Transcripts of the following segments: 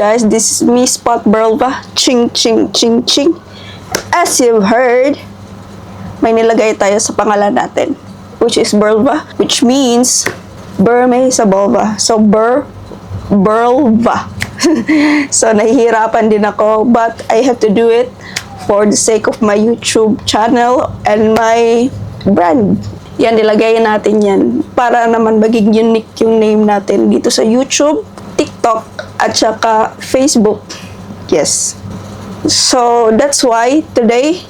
guys, this is me, Spot Burlva. Ching, ching, ching, ching. As you've heard, may nilagay tayo sa pangalan natin, which is Burlva, which means Burme sa Bulva. So, Burlva. So, nahihirapan din ako, but I have to do it for the sake of my YouTube channel and my brand. Yan, nilagay natin yan para naman maging unique yung name natin dito sa YouTube, TikTok, at saka Facebook. Yes. So, that's why today,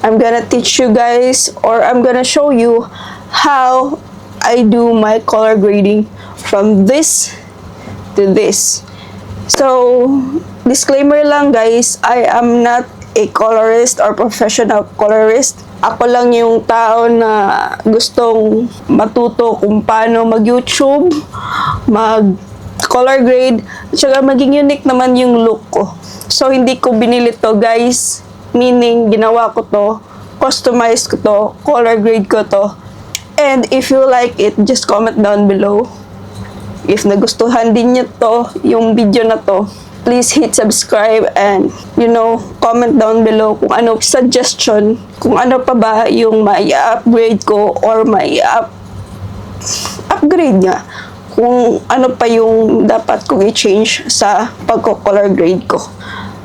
I'm gonna teach you guys, or I'm gonna show you how I do my color grading from this to this. So, disclaimer lang guys, I am not a colorist or professional colorist. Ako lang yung tao na gustong matuto kung paano mag-YouTube, mag-color grade, at saka maging unique naman yung look ko. So, hindi ko binili to guys. Meaning, ginawa ko to, customize ko to, color grade ko to. And if you like it, just comment down below. If nagustuhan din niyo to, yung video na to, please hit subscribe and, comment down below kung ano suggestion, kung ano pa ba yung may upgrade ko or may upgrade nga. Kung ano pa yung dapat kong i-change sa pagko-color grade ko.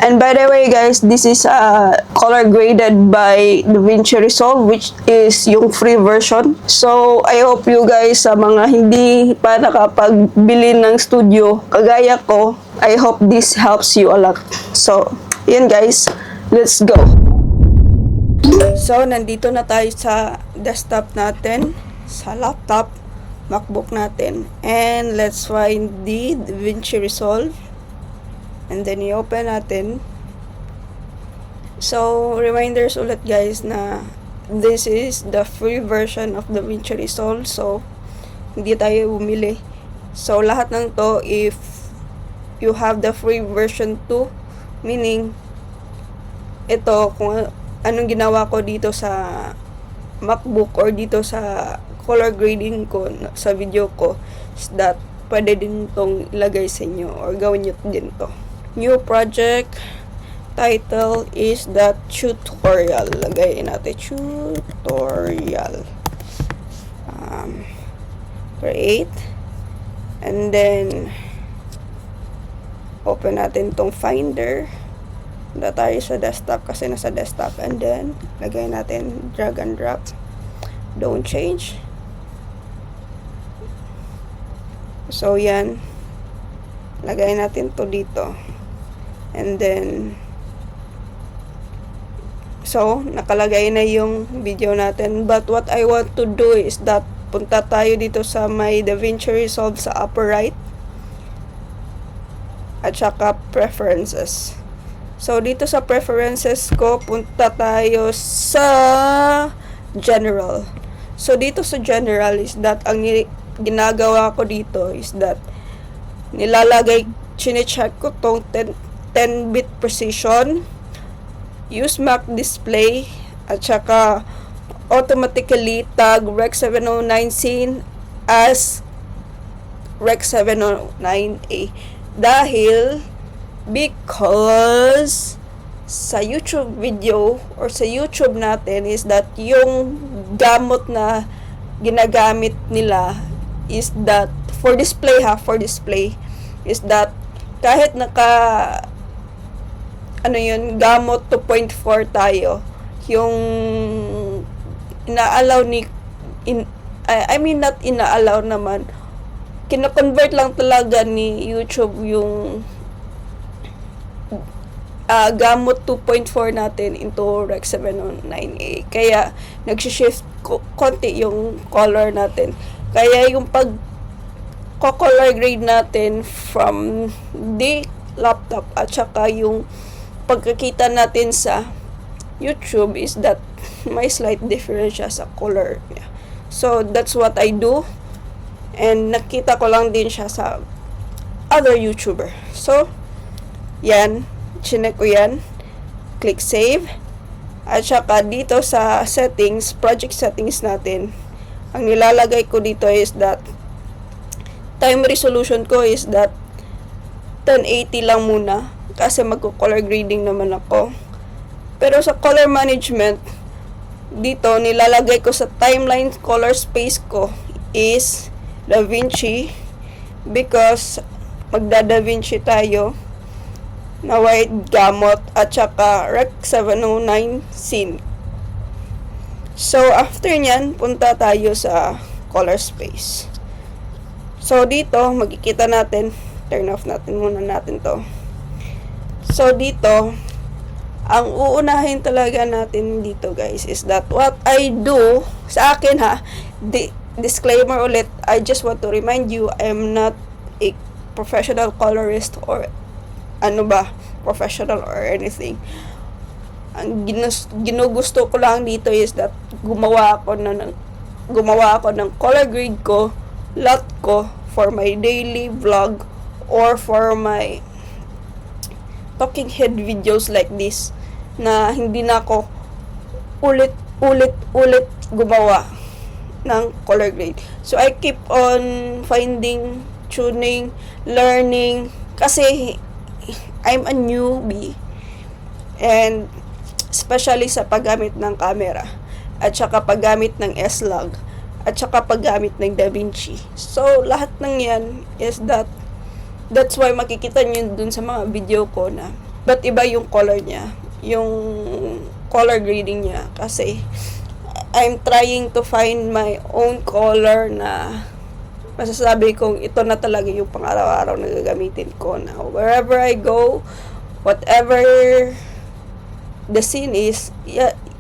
And by the way guys, this is color graded by DaVinci Resolve, which is yung free version. So, I hope you guys sa mga hindi pa nakapagbili ng studio, kagaya ko, I hope this helps you a lot. So, yun guys, let's go! So, nandito na tayo sa desktop natin, sa laptop, MacBook natin. And let's find the DaVinci Resolve. And then, i-open natin. So, reminders ulit guys na this is the free version of DaVinci Resolve. So, hindi tayo bumili. So, lahat ng to, if you have the free version 2, meaning, ito, kung anong ginawa ko dito sa MacBook or dito sa color grading ko sa video ko, is that pwede din itong ilagay sa inyo or gawin nyo din to. New project title is the tutorial. Lagay natin tutorial. Create. And then open natin tong Finder. Punta tayo sa desktop kasi nasa desktop. And then lagay natin drag and drop. Don't change. So yan. Lagay natin to dito. And then, so, nakalagay na yung video natin. But what I want to do is that punta tayo dito sa my DaVinci Resolve sa upper right. At saka preferences. So, dito sa preferences ko, punta tayo sa general. So, dito sa general is that ang ginagawa ko dito is that nilalagay, chinecheck ko tong 10-bit precision, use Mac display, at saka automatically tag Rec 709 scene as Rec 709A. Dahil, because sa YouTube video or sa YouTube natin is that yung gamot na ginagamit nila is that for display is that kahit gamot 2.4 tayo, yung ina-allow not ina-allow naman, kina-convert lang talaga ni YouTube yung gamot 2.4 natin into Rec 709A. Kaya, nag-shift konti yung color natin. Kaya, yung color grade natin from the laptop at saka yung pagkakita natin sa YouTube is that may slight difference siya sa color niya. So, that's what I do. And nakita ko lang din siya sa other YouTuber. So, yan. Chinek ko yan. Click save. At saka dito sa settings, project settings natin, ang nilalagay ko dito is that time resolution ko is that 1080 lang muna kasi magko-color grading naman ako. Pero sa color management, dito nilalagay ko sa timeline color space ko is DaVinci because magda-DaVinci tayo na white gamut at saka Rec 709 scene. So after nyan, punta tayo sa color space. So dito, makikita natin, turn off natin muna natin to. So dito, ang uunahin talaga natin dito guys is that what I do, sa akin ha, disclaimer ulit, I just want to remind you, I am not a professional colorist or professional or anything. Ang ginugusto ko lang dito is that gumawa ako ng color grade ko, lot ko, for my daily vlog or for my talking head videos like this, na hindi na ako ulit gumawa ng color grade. So I keep on finding, tuning, learning, kasi I'm a newbie, and especially sa paggamit ng camera, at saka paggamit ng S-Log, at saka paggamit ng DaVinci. So lahat ng yan is that's why makikita nyo dun sa mga video ko na ba't iba yung color niya, yung color grading niya, kasi I'm trying to find my own color na masasabi kong ito na talaga yung pang-araw-araw na gagamitin ko na wherever I go, whatever the scene is,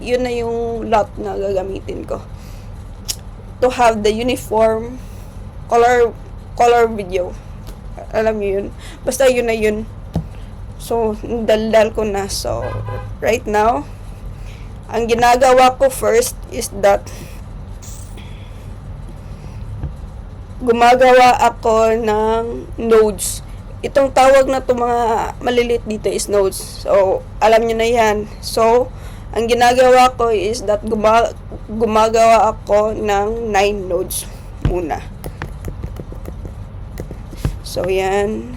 yun na yung lot na gagamitin ko to have the uniform color video. Alam niyo yun, basta yun na yun. So daldal ko na. So right now, ang ginagawa ko first is that gumagawa ako ng nodes. Itong tawag na to mga malilit dito is nodes. So, alam nyo na yan. So, ang ginagawa ko is that gumagawa ako ng 9 nodes muna. So, yan.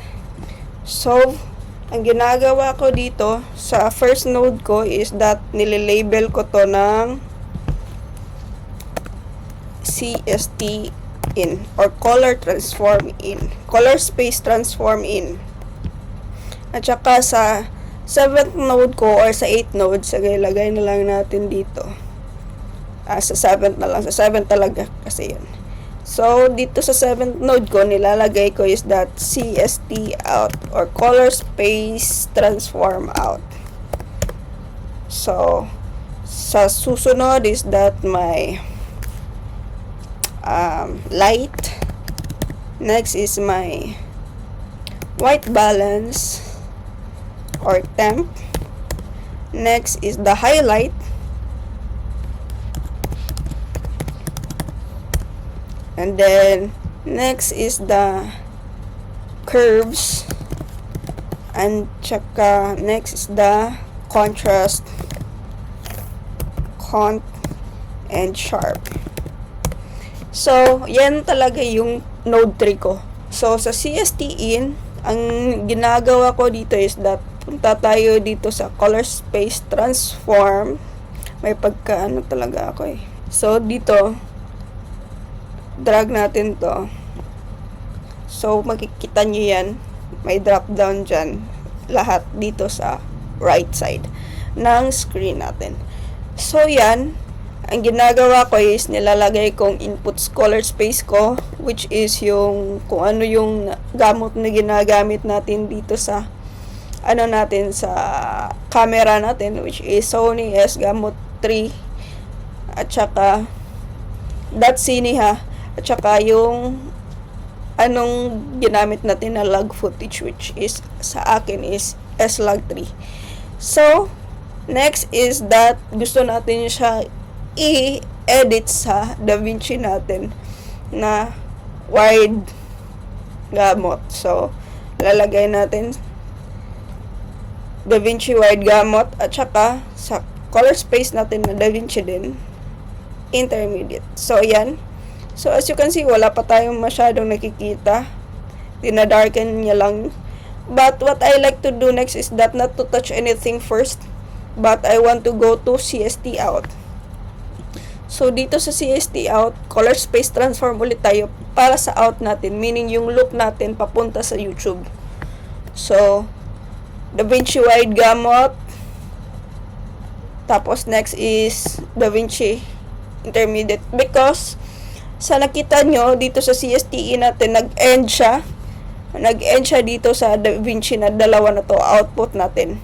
So, ang ginagawa ko dito sa first node ko is that nililabel ko to ng CST in or color space transform in. At saka sa 7th node ko or sa 8th node, lagay na lang natin dito. Sa 7th na lang, sa 7th talaga kasi yan. So dito sa 7th node ko, nilalagay ko is that CST out or color space transform out. So sa susunod is that my light. Next is my white balance or temp. Next is the highlight. And then next is the curves. And tsaka next is the contrast, and sharp. So, yan talaga yung node 3 ko. So, sa CST in, ang ginagawa ko dito is that punta tayo dito sa color space transform. May pagkaano talaga ako eh. So, dito, drag natin to. So, makikita nyo yan. May drop down dyan. Lahat dito sa right side ng screen natin. So, yan. Ang ginagawa ko is nilalagay kong inputs color space ko, which is yung kung ano yung gamot na ginagamit natin dito sa sa camera natin, which is Sony S Gamut 3 at saka .cine ha, at saka yung anong ginamit natin na log footage, which is sa akin is S-Log 3. So next is that gusto natin siya i-edit sa DaVinci natin na wide gamut. So, lalagay natin DaVinci wide gamut at saka sa color space natin na DaVinci din intermediate. So, yan. So, as you can see, wala pa tayong masyadong nakikita. Dinadarken niya lang But what I like to do next is that not to touch anything first, but I want to go to CST out. So, dito sa CST out, color space transform ulit tayo para sa out natin, meaning yung loop natin papunta sa YouTube. So, DaVinci Wide Gamut. Tapos, next is DaVinci Intermediate. Because, sa nakita nyo, dito sa CSTE natin, nag-end siya. Nag-end siya dito sa DaVinci na dalawa na to, output natin.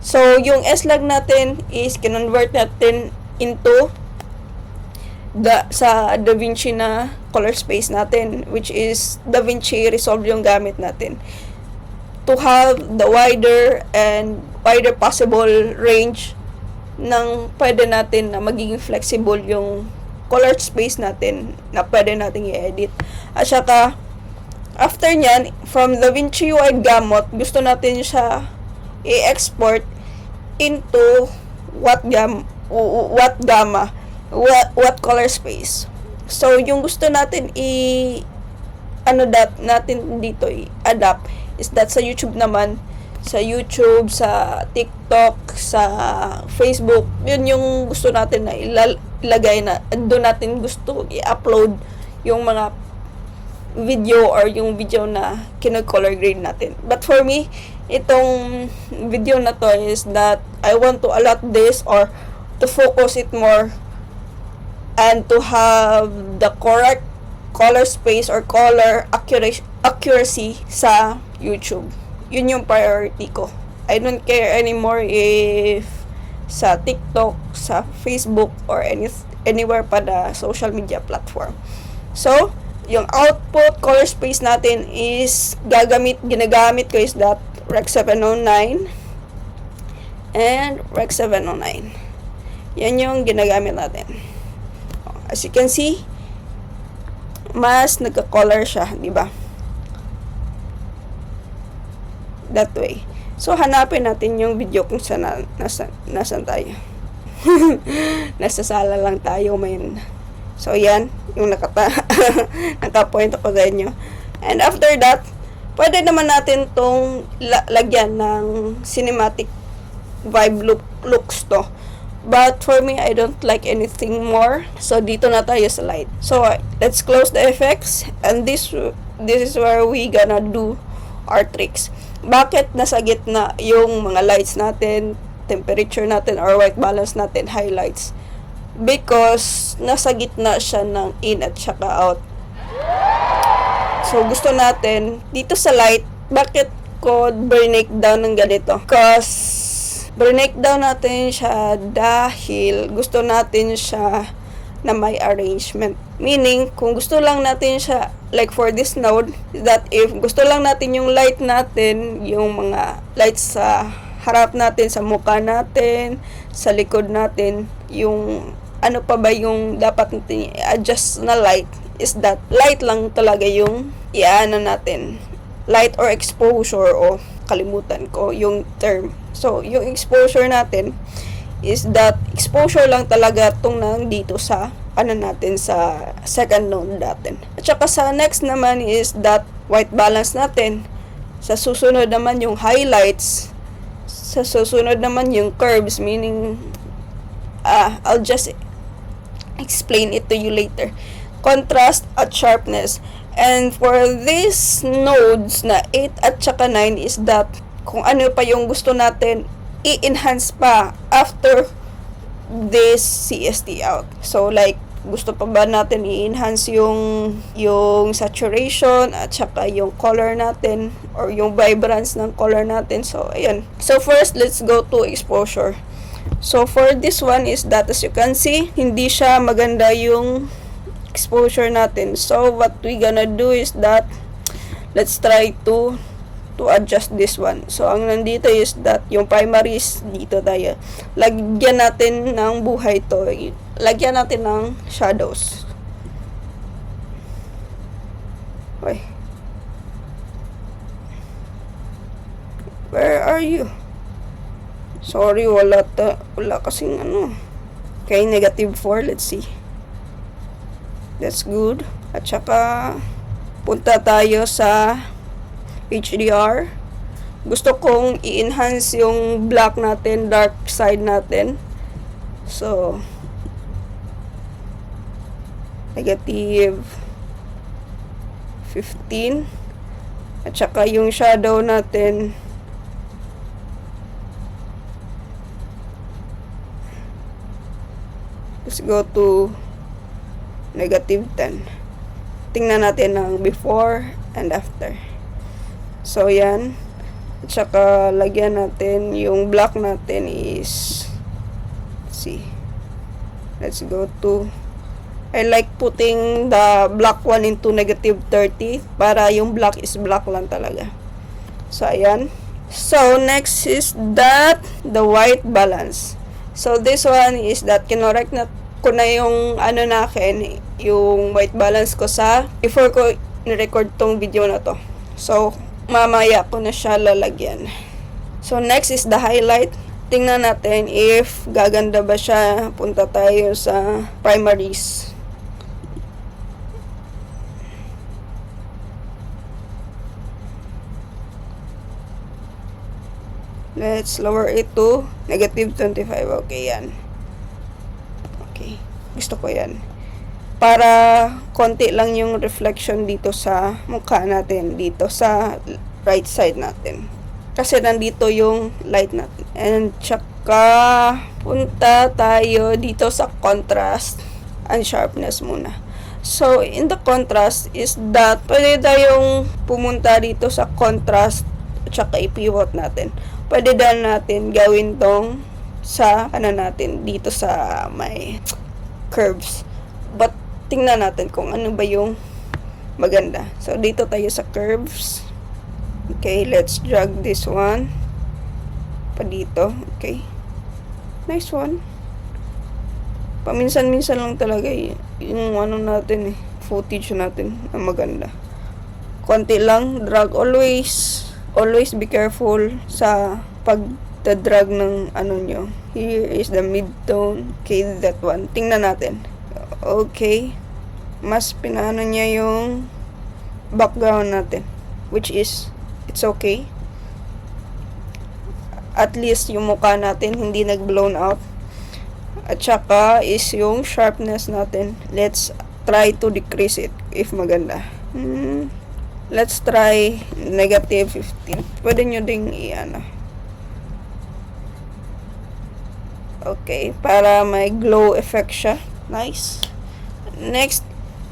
So, yung S-Log natin is kinonvert natin into sa DaVinci na color space natin, which is DaVinci Resolve yung gamit natin to have the wider possible range ng pwede natin na magiging flexible yung color space natin na pwede nating i-edit. At saka after nyan, from DaVinci Wide Gamut, gusto natin siya i-export into what color space. So, yung gusto natin natin dito i-adapt is that sa YouTube naman, sa YouTube, sa TikTok, sa Facebook, yun yung gusto natin na ilagay na doon natin gusto i-upload yung mga video or yung video na kino-color grade natin. But for me, itong video na to is that I want to allot this or to focus it more and to have the correct color space or color accuracy sa YouTube. Yun yung priority ko. I don't care anymore if sa TikTok, sa Facebook, or anywhere pa na social media platform. So, yung output color space natin is ginagamit ko is that Rec 709 and Rec 709. Yan yung ginagamit natin. As you can see, mas nagka-color siya, di ba? That way. So, hanapin natin yung video kung saan nasan tayo. Nasa sala lang tayo, man. So, yan. Yung naka-point ako sa inyo. And after that, pwede naman natin tong lagyan ng cinematic vibe looks to. But for me, I don't like anything more. So, dito na tayo sa light. So, let's close the effects. And this is where we gonna do our tricks. Bakit nasa gitna yung mga lights natin, temperature natin, or white balance natin, highlights? Because nasa gitna siya ng in at saka out. So, gusto natin, dito sa light, bakit ko break down ng ganito? Because break down natin siya dahil gusto natin siya na may arrangement. Meaning, kung gusto lang natin siya, like for this node, that if gusto lang natin yung light natin, yung mga lights sa harap natin, sa mukha natin, sa likod natin, yung ano pa ba yung dapat natin i-adjust na light, is that light lang talaga yung iano natin. Light or exposure, o kalimutan ko yung term. So, yung exposure natin is that exposure lang talaga itong nandito sa natin sa second node natin. At saka sa next naman is that white balance natin. Sa susunod naman yung highlights. Sa susunod naman yung curves, meaning I'll just explain it to you later. Contrast at sharpness. And for these nodes na 8 at saka 9 is that kung ano pa yung gusto natin i-enhance pa after this CST out. So, like, gusto pa ba natin i-enhance yung saturation at saka yung color natin or yung vibrance ng color natin. So, ayan. So, first, let's go to exposure. So, for this one is that as you can see, hindi siya maganda yung exposure natin. So, what we gonna do is that let's try to adjust this one. So, ang nandito is that yung primaries dito tayo. Lagyan natin ng buhay to. Lagyan natin ng shadows. Okay. Where are you? Sorry, wala kasing ano. Okay, -4. Let's see. That's good. At saka punta tayo sa HDR. gusto kong i-enhance yung black natin, dark side natin. So, negative 15. At saka yung shadow natin, let's go to negative 10. Tingnan natin ang before and after. So, yan. At saka, lagyan natin yung black natin is, let's see. Let's go to, I like putting the black one into negative 30 para yung black is black lang talaga. So, ayan. So, next is that, the white balance. So, this one is that, kinorek na ko na yung ano na akin, yung white balance ko sa, before ko ni-record tong video na to. So, mamaya ko na siya lalagyan. So, next is the highlight. Tingnan natin if gaganda ba siya. Punta tayo sa primaries. Let's lower it to negative 25. Okay, yan. Okay. Gusto ko yan. Para konti lang yung reflection dito sa mukha natin. Dito sa right side natin. Kasi nandito yung light natin. And tsaka punta tayo dito sa contrast and sharpness muna. So, in the contrast is that pwede tayong pumunta dito sa contrast at tsaka i-pivot natin. Pwede din natin gawin tong sa ano natin dito sa may curves. But tingnan natin kung ano ba yung maganda. So, dito tayo sa curves. Okay, let's drag this one pa dito. Okay. Nice one. Paminsan-minsan lang talaga yung ano natin footage natin na maganda. Konti lang, drag always be careful sa pag-drag ng ano nyo. Here is the mid-tone. Okay, that one. Tingnan natin. Okay. Mas pinaano niya yung background natin. Which is, it's okay. At least yung mukha natin hindi nag-blown out. At saka is yung sharpness natin. Let's try to decrease it if maganda. Let's try negative 15. Pwede nyo ding i-ano. Okay, para may glow effect siya. Nice. Next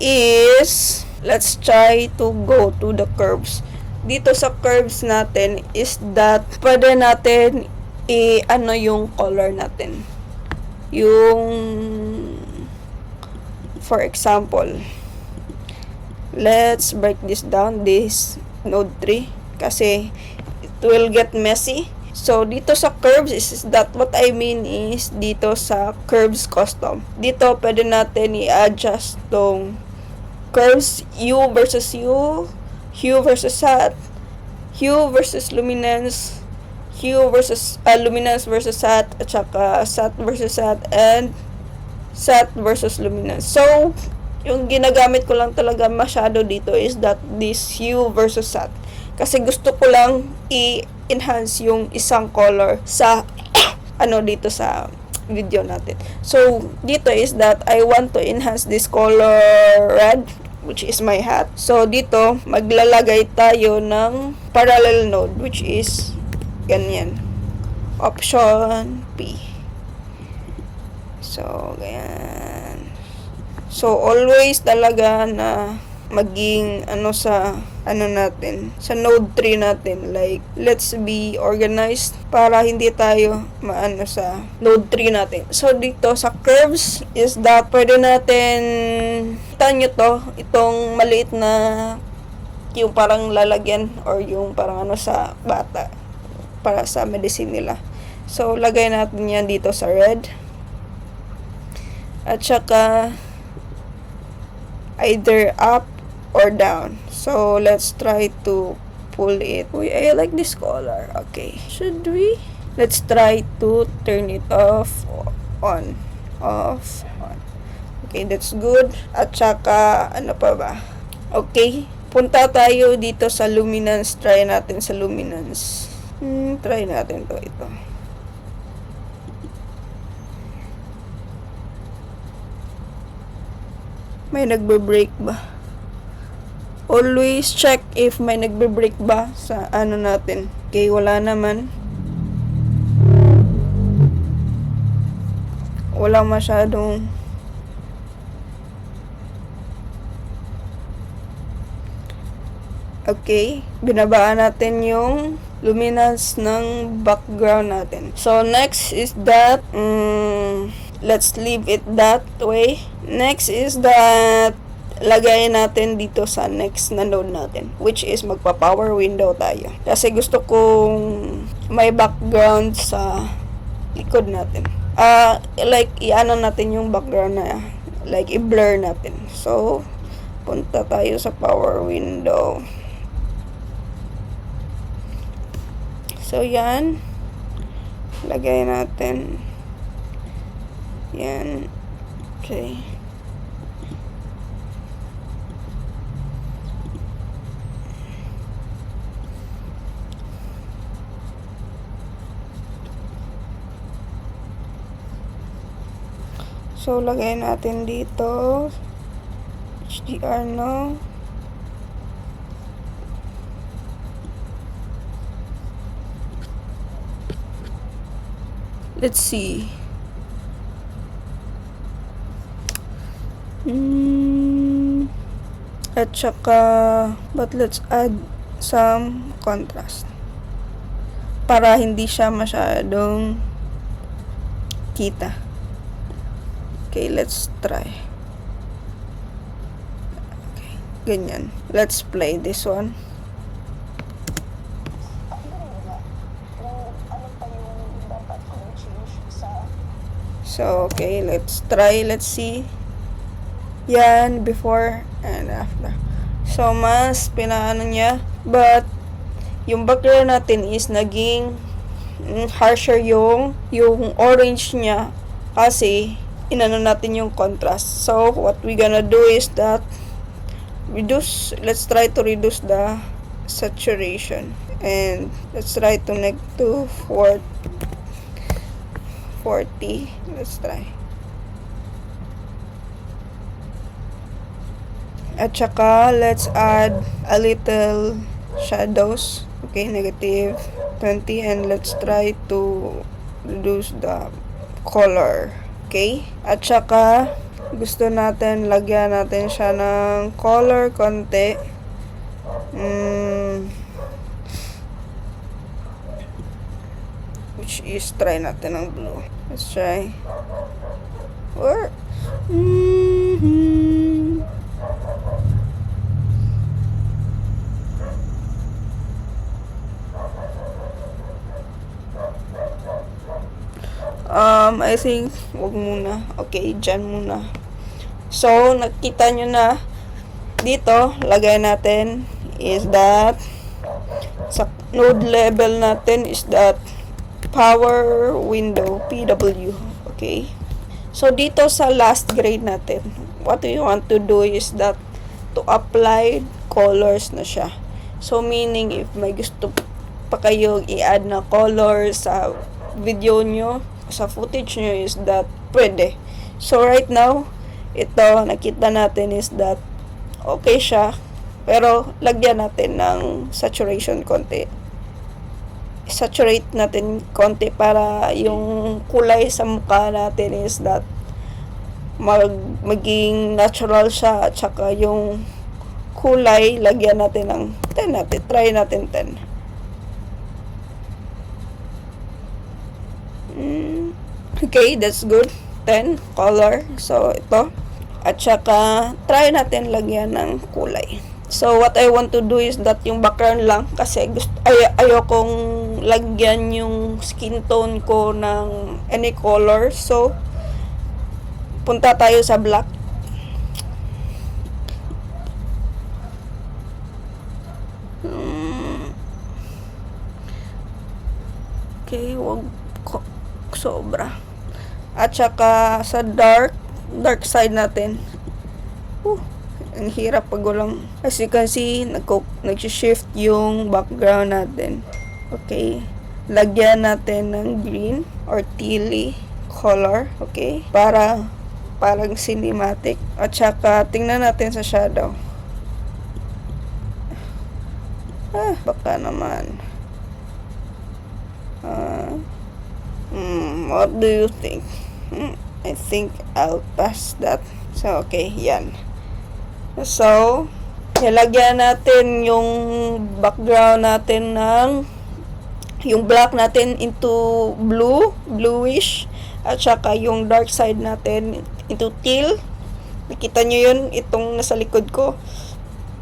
is, let's try to go to the curves. Dito sa curves natin is that pwede natin i-ano yung color natin. Yung, for example, let's break this down, this node 3, kasi it will get messy. So, dito sa curves is that what I mean is dito sa curves custom. Dito, pwede natin i-adjust tong curves, hue versus hue, hue versus sat, hue versus luminance, hue versus luminance versus sat, at saka sat versus sat, and sat versus luminance. So, yung ginagamit ko lang talaga masyado dito is that this hue versus sat. Kasi gusto ko lang i-enhance yung isang color sa ano dito sa video natin. So, dito is that I want to enhance this color red, which is my hat. So, dito, maglalagay tayo ng parallel node, which is ganyan. Option P. So, ganyan. So, always talaga na maging ano sa ano natin, sa node 3 natin. Like, let's be organized para hindi tayo maano sa node 3 natin. So, dito sa curves is that pwede natin, kita nyo to, itong maliit na yung parang lalagyan or yung parang ano sa bata para sa medicine nila. So, lagay natin yan dito sa red. At saka either up or down. So, let's try to pull it. Uy, I like this color. Okay. Should we? Let's try to turn it off, on. Off, on. Okay, that's good. At saka, ano pa ba? Okay. Punta tayo dito sa luminance. Try natin sa luminance. Try natin ito. May nagbe-break ba? Always check if may nagbe-break ba sa ano natin. Okay, wala naman. Wala masyadong okay, binabaan natin yung luminance ng background natin. So, next is that, let's leave it that way. Next is that, lagay natin dito sa next na node natin, which is magpa-power window tayo. Kasi gusto kong may background sa likod natin. Like, i-ano natin yung background na, like, i-blur natin. So, punta tayo sa power window. So, yan. Lagay natin. Yan. Okay. So, lagay natin dito. HDR, no? Let's see. At saka, but let's add some contrast. Para hindi siya masyadong kita. Okay, let's try. Okay, ganyan. Let's play this one. So, okay, let's try. Let's see. Yan, before and after. So, mas pinaano niya. But, yung background natin is naging harsher yung orange niya. Kasi, inano natin yung contrast. So, what we gonna do is that let's try to reduce the saturation. And, let's try to make to 40. Let's try. At saka, let's add a little shadows. Okay, negative 20. And let's try to reduce the color. Okay? At saka, gusto natin, lagyan natin siya ng color konti. Which is, try natin ng blue. Let's try. Or, I think, wag muna. Okay, dyan muna. So, nakita nyo na, dito, lagay natin is that, sa node level natin is that, power window, PW. Okay? So, dito sa last grade natin, what we want to do is that, to apply colors na siya. So, meaning, if may gusto pa kayong i-add na color sa video nyo, sa footage nyo, is that pwede. So, right now, ito, nakita natin is that okay siya, pero lagyan natin ng saturation konti. Saturate natin konti para yung kulay sa mukha natin is that maging natural siya, at saka yung kulay, lagyan natin ng 10 natin. Try natin 10. Okay, that's good. 10 color. So, ito. At saka, try natin lagyan ng kulay. So, what I want to do is that yung background lang, kasi ayokong lagyan yung skin tone ko ng any color. So, punta tayo sa black. Okay, wag sobra. At saka sa dark side natin. Ang hirap pag walang, as you can see, nag-shift yung background natin. Okay. Lagyan natin ng green or tealy color. Okay. Para parang cinematic. At saka, tingnan natin sa shadow. Baka naman. What do you think? I think I'll pass that. So, okay, yan. So, nilagyan natin yung background natin ng yung black natin into bluish, at saka yung dark side natin into teal. Nakita nyo yun, itong nasa likod ko,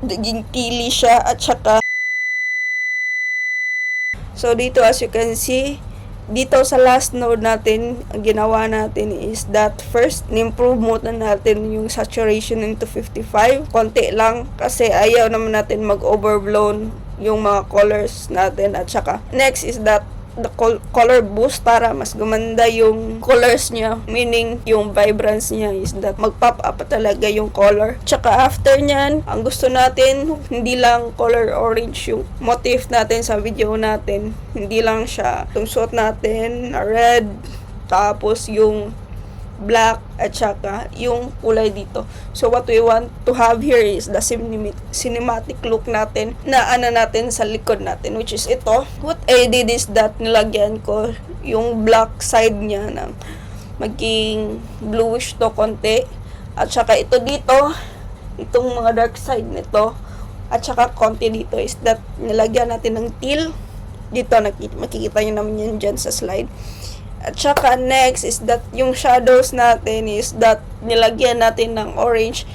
naging tealy siya, at saka so dito, as you can see, dito sa last node natin, ang ginawa natin is that first, nimprove muna natin yung saturation into 55. Konti lang kasi ayaw naman natin mag-overblown yung mga colors natin. At saka, next is that the color boost para mas gumanda yung colors niya, meaning yung vibrance niya is that mag-pop up talaga yung color. Tsaka after nyan, ang gusto natin, hindi lang color orange yung motif natin sa video natin, hindi lang siya yung suot natin na red, tapos yung black, at saka yung kulay dito. So what we want to have here is the cinematic look natin na ano natin sa likod natin, which is ito. What I did is that nilagyan ko yung black side niya ng maging bluish to konti, at saka ito dito, itong mga dark side nito, at saka konti dito is that nilagyan natin ng teal dito. Makikita nyo naman yan dyan sa slide. At saka next is that yung shadows natin is that nilagyan natin ng orange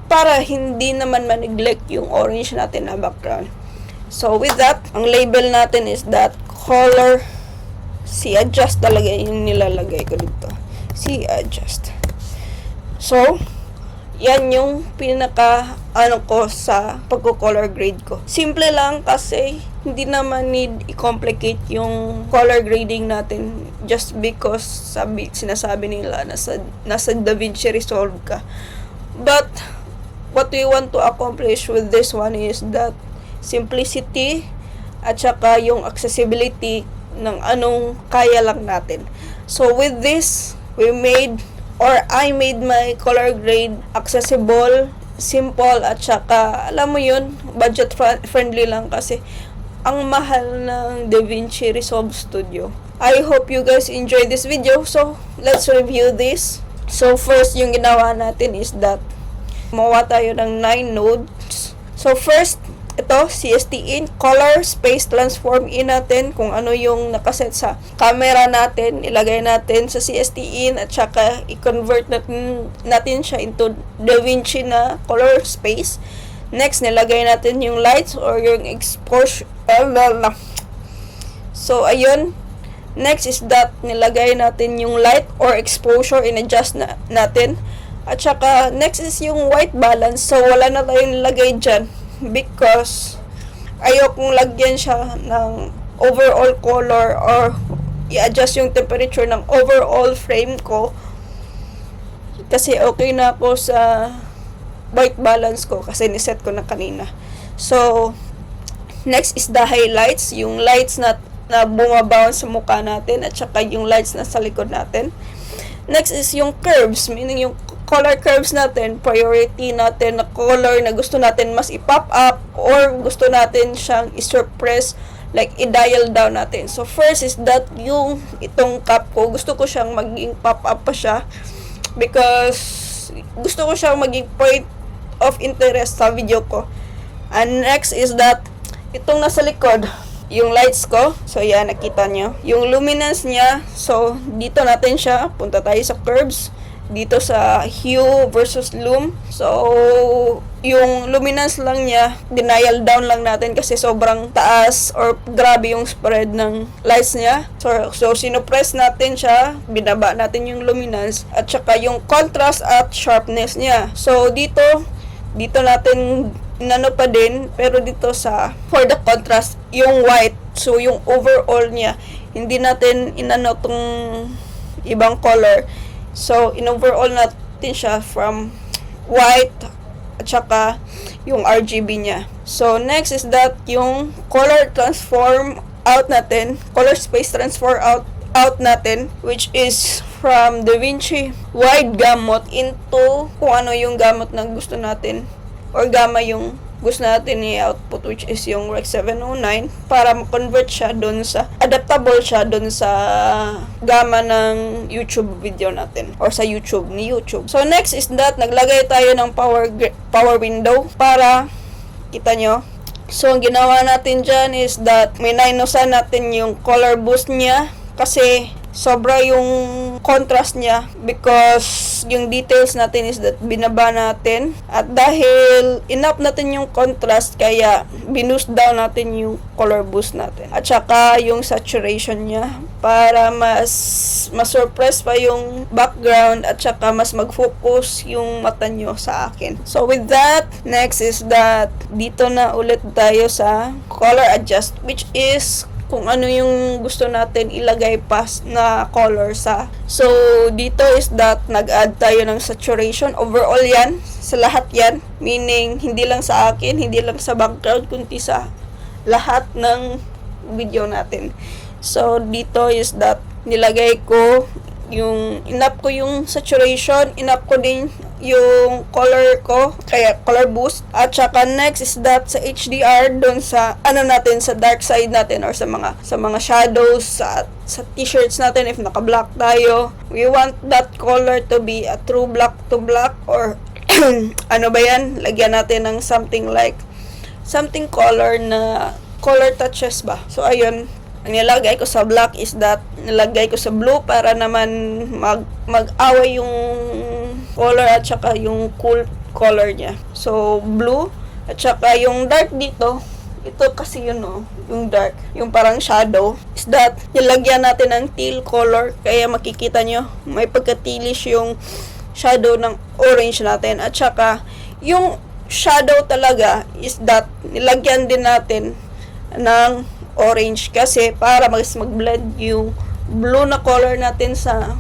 para hindi naman ma-neglect yung orange natin na background. So with that, ang label natin is that color C-adjust talaga yung nilalagay ko dito. C-adjust. So, yan yung pinaka ko sa pagko-color grade ko. Simple lang kasi hindi naman need i-complicate yung color grading natin just because sinasabi nila nasa DaVinci Resolve ka. But what we want to accomplish with this one is that simplicity at saka yung accessibility ng anong kaya lang natin. So with this, I made my color grade accessible, simple, at saka alam mo yun, budget friendly lang kasi ang mahal ng DaVinci Resolve Studio. I hope you guys enjoy this video. So, let's review this. So, first, yung ginawa natin is that gumawa tayo ng 9 nodes. So, first, ito, CST in, color, space, transform in natin, kung ano yung nakaset sa camera natin, ilagay natin sa CST in, at saka i-convert natin siya into DaVinci na color space. Next, nilagay natin yung lights or yung exposure. So, ayun. Next is that nilagay natin yung light or exposure, in-adjust natin. At saka, next is yung white balance. So, wala na tayong nilagay dyan because ayokong lagyan siya ng overall color or i-adjust yung temperature ng overall frame ko. Kasi okay na ako sa white balance ko kasi niset ko na kanina. So, next is the highlights, yung lights na bumabounce sa mukha natin at saka yung lights na sa likod natin. Next is yung curves, meaning yung color curves natin, priority natin na color na gusto natin mas i-pop up or gusto natin siyang i-suppress, like i-dial down natin. So first is that yung itong cap ko, gusto ko siyang maging pop up pa siya because gusto ko siyang maging point of interest sa video ko. And next is that itong nasa likod, yung lights ko. So yan, nakita nyo yung luminance niya. So dito natin siya, punta tayo sa curves, dito sa hue versus loom. So yung luminance lang niya, denial down lang natin kasi sobrang taas or grabe yung spread ng lights niya. So sinopress natin siya, binaba natin yung luminance at saka yung contrast at sharpness niya. So dito natin inano pa din, pero dito sa for the contrast yung white, so yung overall niya hindi natin inano tong ibang color. So in overall natin siya from white at saka yung RGB niya. So next is that yung color transform out natin, color space transfer out natin, which is from DaVinci wide gamut into kung ano yung gamut na gusto natin or gamma yung gusto natin i-output, which is yung Rec 709, para ma-convert siya doon sa, adaptable siya doon sa gamma ng YouTube video natin or sa YouTube ni YouTube. So next is that naglagay tayo ng power window para kita nyo. So ang ginawa natin dyan is that minaynosan natin yung color boost niya kasi sobra yung contrast niya because yung details natin is that binaba natin at dahil enough natin yung contrast kaya binoost down natin yung color boost natin at saka yung saturation niya para mas ma-surprise pa yung background at saka mas mag-focus yung mata nyo sa akin. So with that, next is that dito na ulit tayo sa color adjust, which is kung ano yung gusto natin ilagay pa na color sa. So, dito is that nag-add tayo ng saturation. Overall yan, sa lahat yan. Meaning, hindi lang sa akin, hindi lang sa background, kundi sa lahat ng video natin. So, dito is that nilagay ko inap ko yung saturation, inap ko din yung color ko, kaya color boost. At saka next is that sa HDR doon sa natin, sa dark side natin or sa mga shadows sa t-shirts natin if naka-black tayo. We want that color to be a true black to black or ano ba yan? Lagyan natin ng something color na color touches ba. So ayun, ang nilagay ko sa black is that nilagay ko sa blue para naman mag-away yung color at saka yung cool color niya. So blue at saka yung dark dito, ito kasi yun yung dark, yung parang shadow is that nilagyan natin ng teal color kaya makikita nyo may pagkatilish yung shadow ng orange natin at saka yung shadow talaga is that nilagyan din natin ng orange kasi para mag-blend yung blue na color natin sa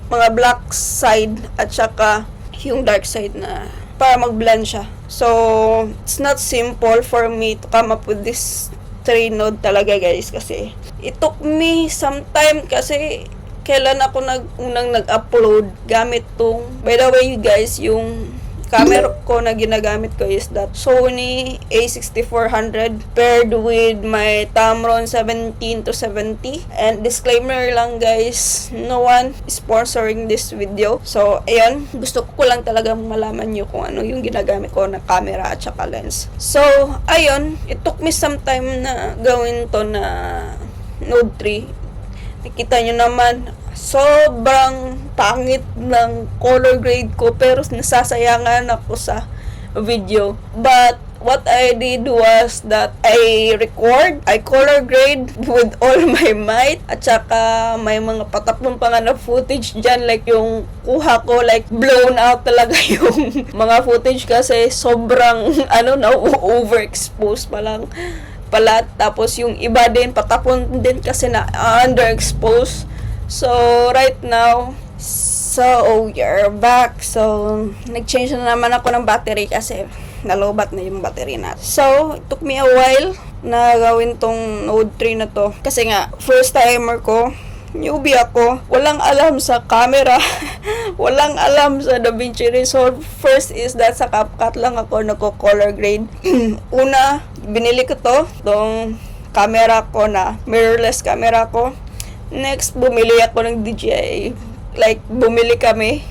mga black side at saka yung dark side na para mag-blend siya. So, it's not simple for me to come up with this 3 node talaga guys kasi it took me some time kasi kailan ako unang nag-upload gamit tong, by the way you guys, yung camera ko na ginagamit ko is that Sony A6400 paired with my Tamron 17-70. And disclaimer lang guys, no one is sponsoring this video. So, ayun, gusto ko lang talaga malaman nyo kung ano yung ginagamit ko na camera at saka lens. So, ayun, it took me some time na gawin to na Node 3. Nakita nyo naman, sobrang pangit ng color grade ko pero nasasayangan ako sa video. But what I did was that I color grade with all my might at saka may mga patapon pa nga na footage dyan, like yung kuha ko like blown out talaga yung mga footage kasi sobrang na overexposed pa lang pala. Tapos yung iba din patapon din kasi na underexposed. So, right now, you're back. So, nag-change na naman ako ng battery kasi nalobat na yung battery natin. So, it took me a while na gawin tong Node 3 na to. Kasi nga, first timer ko, newbie ako, walang alam sa camera, walang alam sa DaVinci Resolve. First is that sa CapCut lang ako nagko-color grade. Una, binili ko tong camera ko na mirrorless camera ko. Next, bumili ako ng DJI. Like, bumili kami.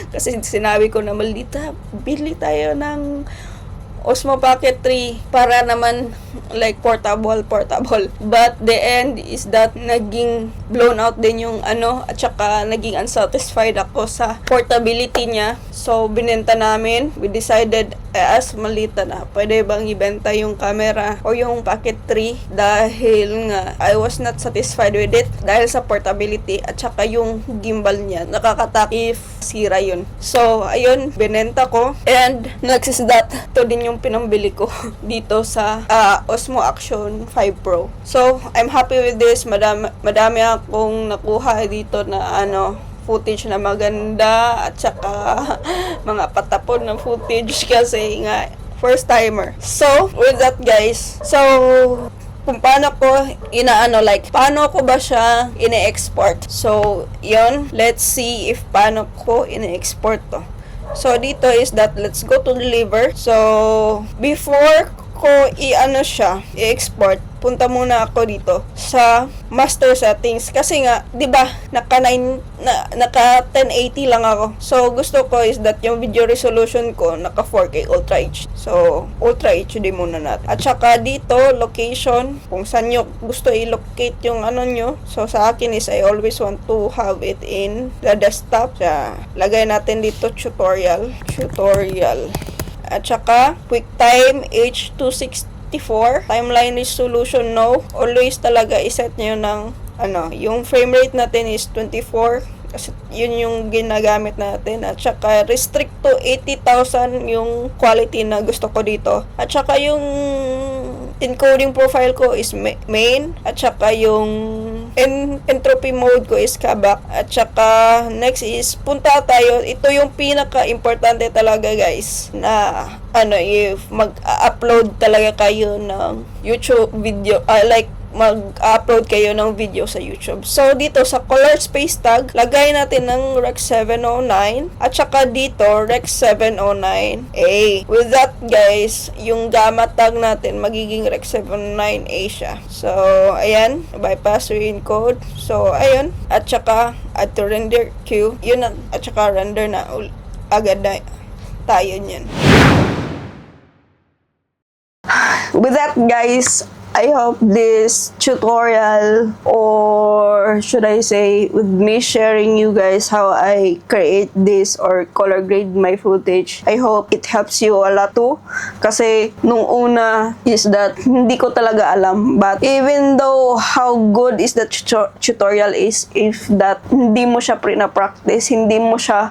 Kasi sinabi ko na, Maldita, bili tayo ng Osmo Pocket 3 para naman like portable. But the end is that naging blown out din yung at saka naging unsatisfied ako sa portability niya. So, binenta namin. We decided, Maldita na, pwede bang ibenta yung camera o yung Pocket 3 dahil nga I was not satisfied with it dahil sa portability at saka yung gimbal niya. Nakakatakot sira yun. So, ayun, binenta ko. And next is that, ito din yung pinambili ko dito sa Osmo Action 5 Pro. So, I'm happy with this. Madami akong nakuha dito na footage na maganda at saka mga patapon ng footage kasi nga first timer. So, with that guys, so kung paano ko paano ko ba siya ine-export. So, yun. Let's see if paano ko ine-export to. So, dito is that let's go to deliver. So, before ko i-export, punta muna ako dito sa master settings kasi nga 'di ba naka 1080 lang ako. So gusto ko is that yung video resolution ko naka 4K Ultra HD. So Ultra HD muna natin. At saka dito location kung saan nyo gusto i-locate yung nyo. So sa akin is I always want to have it in the desktop. Kaya lagay natin dito tutorial. At saka QuickTime H264 timeline resolution no. Always talaga iset nyo ng yung frame rate natin is 24 kasi yun yung ginagamit natin. At saka restrict to 80,000 yung quality na gusto ko dito. At saka yung encoding profile ko is main. At saka yung entropy mode ko is kabak. At saka next is punta tayo. Ito yung pinaka-importante talaga guys na if mag-upload talaga kayo ng YouTube video mag-upload kayo ng video sa YouTube. So, dito sa color space tag, lagay natin ng Rec 709 at saka dito, Rec 709A. With that, guys, yung gamma tag natin, magiging Rec 709A siya. So, ayan, bypass yung encode. So, ayun. At saka, add to render queue. Yun na. At saka, render na agad na tayo niyan. With that, guys, I hope this tutorial, or should I say with me sharing you guys how I create this or color grade my footage, I hope it helps you a lot too. Kasi nung una is that hindi ko talaga alam, but even though how good is the tutorial is, if that hindi mo siya practice, hindi mo siya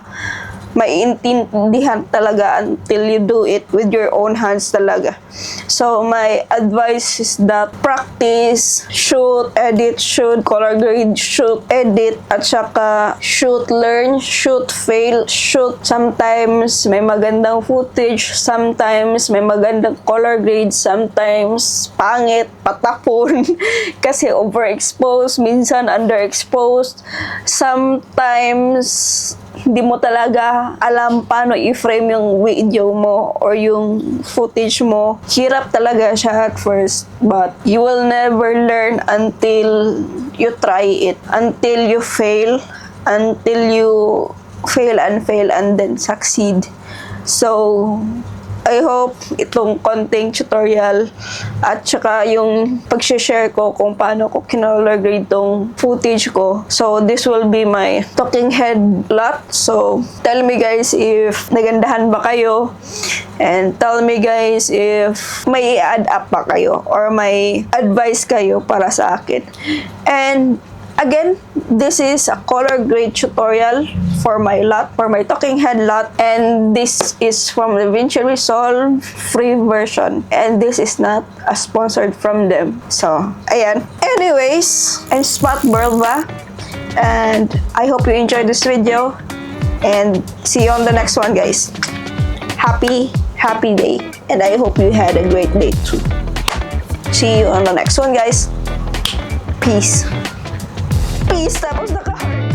maiintindihan talaga until you do it with your own hands talaga. So, my advice is that practice, shoot, edit, shoot, color grade, shoot, edit, at saka shoot, learn, shoot, fail, shoot. Sometimes may magandang footage, sometimes may magandang color grade, sometimes pangit, patapon, kasi overexposed, minsan underexposed, sometimes hindi mo talaga alam paano i-frame yung video mo or yung footage mo. Hirap talaga siya at first, but you will never learn until you try it, until you fail and then succeed. So, I hope itong konting tutorial at saka yung pag-share ko kung paano ko kinolor grade tong footage ko. So, this will be my talking head lot. So, tell me guys if nagandahan ba kayo, and tell me guys if may i-add up ba kayo or may advice kayo para sa akin. And again, this is a color grade tutorial for my lot, for my talking head lot, and this is from the DaVinci Resolve free version, and this is not a sponsored from them. So, ayan. Anyways, I'm Spot Burlva, and I hope you enjoyed this video, and see you on the next one, guys. Happy day, and I hope you had a great day too. See you on the next one, guys. Peace. Tapos naka-heart.